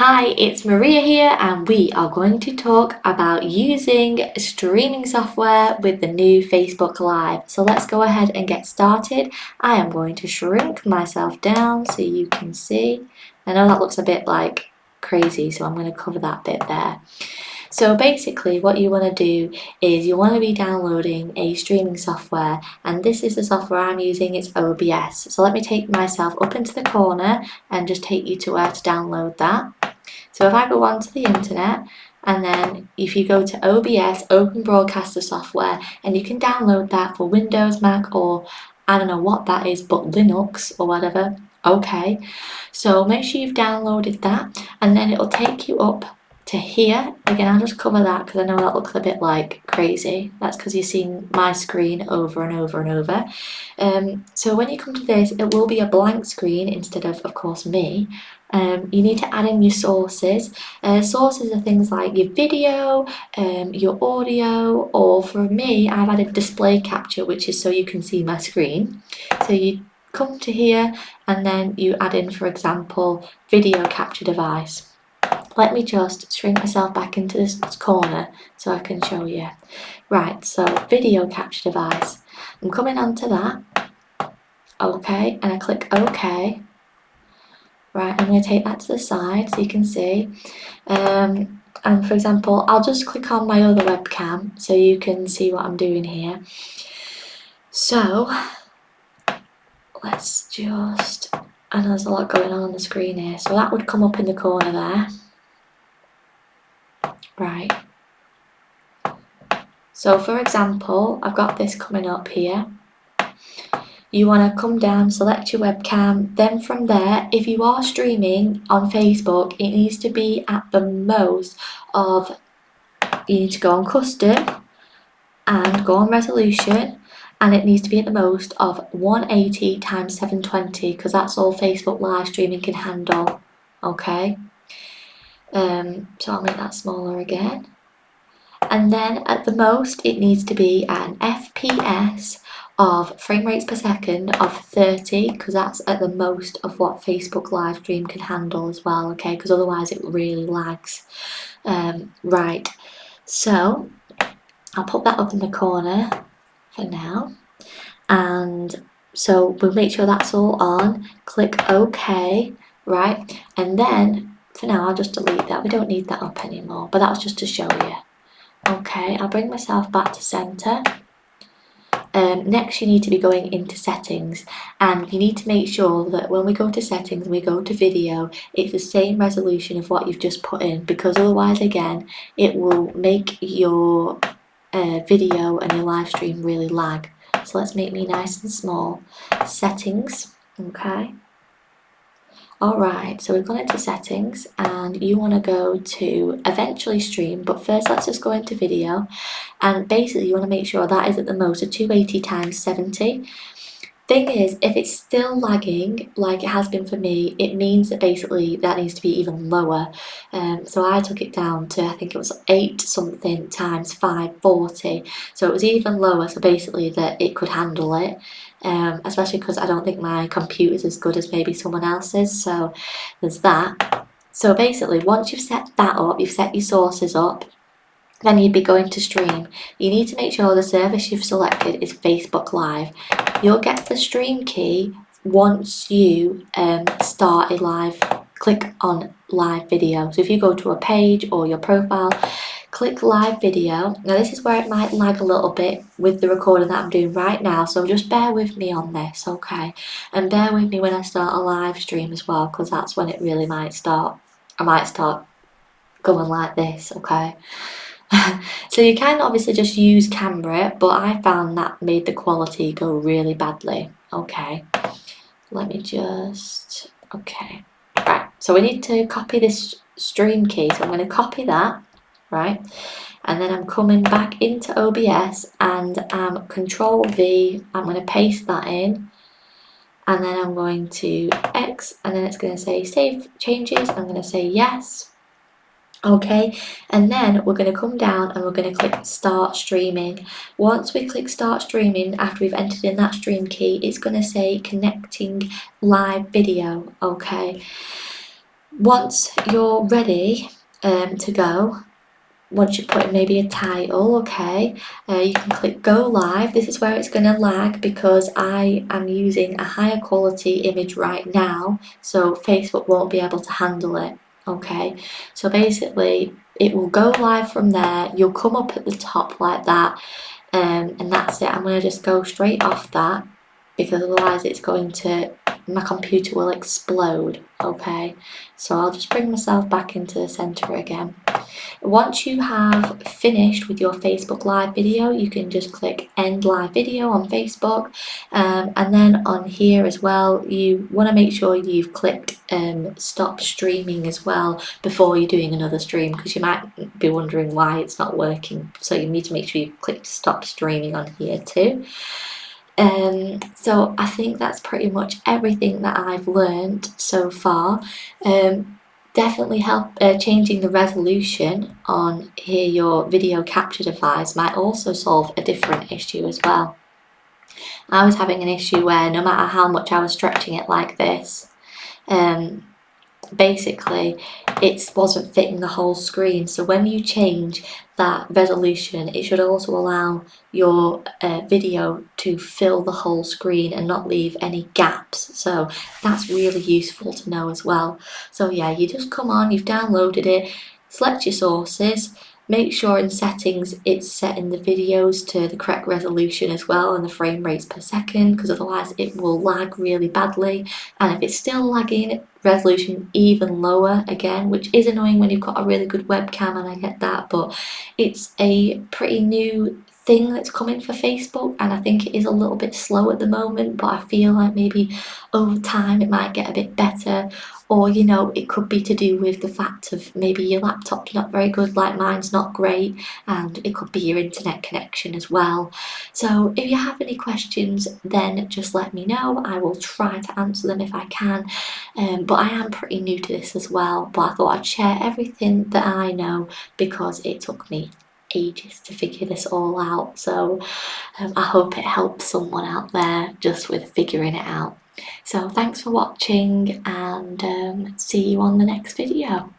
Hi, it's Maria here and we are going to talk about using streaming software with the new Facebook Live. So let's go ahead and get started. I am going to shrink myself down so you can see. I know that looks a bit like crazy, so I'm going to cover that bit there. So basically what you want to do is you want to be downloading a streaming software, and this is the software I'm using, it's OBS. So let me take myself up into the corner and just take you to where to download that. So if I go onto the internet, and then if you go to OBS, Open Broadcaster Software, and you can download that for Windows, Mac, or I don't know what that is, but Linux or whatever. Okay, so make sure you've downloaded that, and then it'll take you up to here. Again, I'll just cover that because I know that looks a bit like crazy. That's because you've seen my screen over and over and over. So when you come to this, it will be a blank screen instead of course, me. You need to add in your sources. Sources are things like your video, your audio, or for me, I've added display capture, which is so you can see my screen. So you come to here and then you add in, for example, video capture device. Let me just shrink myself back into this corner so I can show you. Right, so video capture device. I'm coming onto that. Okay, and I click OK. Right, I'm going to take that to the side so you can see. And for example, I'll just click on my other webcam so you can see what I'm doing here. So, let's just, I know there's a lot going on the screen here, so that would come up in the corner there. Right. So for example, I've got this coming up here. You want to come down, select your webcam, then from there, if you are streaming on Facebook, it needs to be at the most of, you need to go on custom and go on resolution, and it needs to be at the most of 180 times 720 because that's all Facebook live streaming can handle. Okay, so I'll make that smaller again. And then at the most it needs to be at an FPS of frame rates per second of 30 because that's at the most of what Facebook live stream can handle as well, okay, because otherwise it really lags. Right, so I'll put that up in the corner for now, and so we'll make sure that's all on, click OK, right, and then for now I'll just delete that, we don't need that up anymore, but that was just to show you. Okay, I'll bring myself back to centre. Next you need to be going into settings, and you need to make sure that when we go to settings and we go to video, it's the same resolution of what you've just put in, because otherwise again it will make your video and your live stream really lag. So let's make me nice and small. Settings, okay. Alright, so we've gone into settings and you want to go to eventually stream, but first let's just go into video, and basically you want to make sure that is at the most of 280 times 70. Thing is, if it's still lagging like it has been for me, it means that basically that needs to be even lower. So I took it down to, I think it was 8 something times 540, so it was even lower, so basically that it could handle it. Especially because I don't think my computer's as good as maybe someone else's, so there's that. So basically once you've set that up, you've set your sources up, then you'd be going to stream. You need to make sure the service you've selected is Facebook Live. You'll get the stream key once you start a live, click on live video. So if you go to a page or your profile, click live video. Now this is where it might lag a little bit with the recording that I'm doing right now, so just bear with me on this, okay? And bear with me when I start a live stream as well, because that's when it really might start. I might start going like this, okay? So you can obviously just use camera, but I found that made the quality go really badly. Okay, let me just, okay, right, so we need to copy this stream key, so I'm going to copy that, right, and then I'm coming back into OBS and Control V, I'm going to paste that in, and then I'm going to X, and then it's going to say save changes, I'm going to say yes. Okay, and then we're going to come down and we're going to click start streaming. Once we click start streaming, after we've entered in that stream key, it's going to say connecting live video. Okay, Once you're ready to go, once you put in maybe a title, okay, you can click go live. This is where it's going to lag because I am using a higher quality image right now, so Facebook won't be able to handle it, okay. So basically it will go live from there, you'll come up at the top like that, and that's it. I'm going to just go straight off that because otherwise it's going to, my computer will explode, okay. So I'll just bring myself back into the center again. Once you have finished with your Facebook Live video, you can just click End Live Video on Facebook, and then on here as well, you want to make sure you've clicked Stop Streaming as well before you're doing another stream, because you might be wondering why it's not working. So you need to make sure you've clicked Stop Streaming on here too. So I think that's pretty much everything that I've learned so far. Definitely help changing the resolution on here your video capture device might also solve a different issue as well. I was having an issue where no matter how much I was stretching it like this, basically it wasn't fitting the whole screen. So when you change that resolution, it should also allow your video to fill the whole screen and not leave any gaps. So that's really useful to know as well. So yeah, you just come on, you've downloaded it, select your sources, make sure in settings it's setting the videos to the correct resolution as well and the frame rates per second, because otherwise it will lag really badly. And if it's still lagging, resolution even lower again, which is annoying when you've got a really good webcam, and I get that, but it's a pretty new thing that's coming for Facebook, and I think it is a little bit slow at the moment, but I feel like maybe over time it might get a bit better. Or, you know, it could be to do with the fact of maybe your laptop's not very good, like mine's not great, and it could be your internet connection as well. So if you have any questions, then just let me know. I will try to answer them if I can. But I am pretty new to this as well, but I thought I'd share everything that I know because it took me ages to figure this all out. So I hope it helps someone out there just with figuring it out. So thanks for watching, and see you on the next video.